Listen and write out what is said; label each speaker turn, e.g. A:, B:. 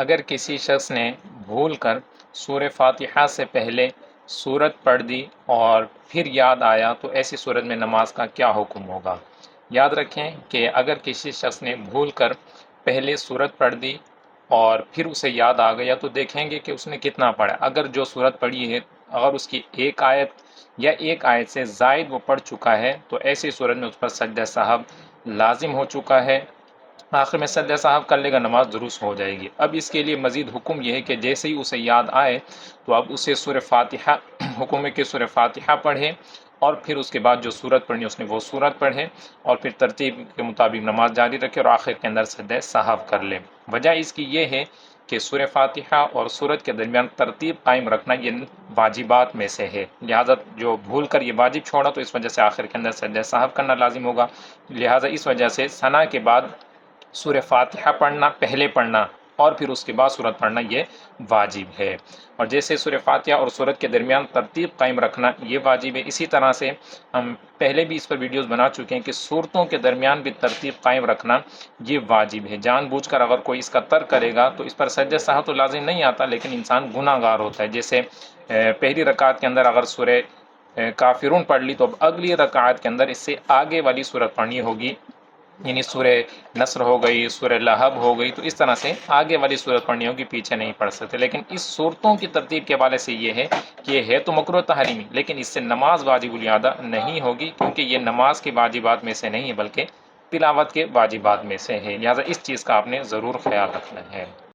A: اگر کسی شخص نے بھول کر سورہ فاتحہ سے پہلے سورت پڑھ دی اور پھر یاد آیا تو ایسی صورت میں نماز کا کیا حکم ہوگا؟ یاد رکھیں کہ اگر کسی شخص نے بھول کر پہلے سورت پڑھ دی اور پھر اسے یاد آ گیا تو دیکھیں گے کہ اس نے کتنا پڑھا۔ اگر جو سورت پڑھی ہے اگر اس کی ایک آیت یا ایک آیت سے زائد وہ پڑھ چکا ہے تو ایسی صورت میں اس پر سجدہ سہو لازم ہو چکا ہے، آخر میں سجدہ سہو کر لے گا، نماز درست ہو جائے گی۔ اب اس کے لیے مزید حکم یہ ہے کہ جیسے ہی اسے یاد آئے تو اب اسے سورہ فاتحہ حکم ہے کہ سورہ فاتحہ پڑھے اور پھر اس کے بعد جو سورت پڑھنی اس نے وہ سورت پڑھے اور پھر ترتیب کے مطابق نماز جاری رکھے اور آخر کے اندر سجدہ سہو کر لے۔ وجہ اس کی یہ ہے کہ سورہ فاتحہ اور سورت کے درمیان ترتیب قائم رکھنا یہ واجبات میں سے ہے، لہٰذا جو بھول کر یہ واجب چھوڑا تو اس وجہ سے آخر کے اندر سجدہ سہو کرنا لازم ہوگا، لہٰذا اس وجہ سے ثنا کے بعد سورہ فاتحہ پڑھنا پہلے پڑھنا اور پھر اس کے بعد سورت پڑھنا یہ واجب ہے۔ اور جیسے سورہ فاتحہ اور سورت کے درمیان ترتیب قائم رکھنا یہ واجب ہے، اسی طرح سے ہم پہلے بھی اس پر ویڈیوز بنا چکے ہیں کہ صورتوں کے درمیان بھی ترتیب قائم رکھنا یہ واجب ہے۔ جان بوجھ کر اگر کوئی اس کا ترک کرے گا تو اس پر سجدہ سہو تو لازم نہیں آتا، لیکن انسان گناہ گار ہوتا ہے۔ جیسے پہلی رکعت کے اندر اگر سورہ کافرون پڑھ لی تو اب اگلی رکعت کے اندر اس سے آگے والی سورت پڑھنی ہوگی، یعنی سورہ نصر ہو گئی، سورہ لہب ہو گئی، تو اس طرح سے آگے والی صورت پڑھنی ہوگی، پیچھے نہیں پڑھ سکتے۔ لیکن اس صورتوں کی ترتیب کے حوالے سے یہ ہے کہ یہ ہے تو مکروہ تحریمی، لیکن اس سے نماز واجب الادا نہیں ہوگی، کیونکہ یہ نماز کے واجبات میں سے نہیں ہے بلکہ تلاوت کے واجبات میں سے ہے، لہٰذا اس چیز کا آپ نے ضرور خیال رکھنا ہے۔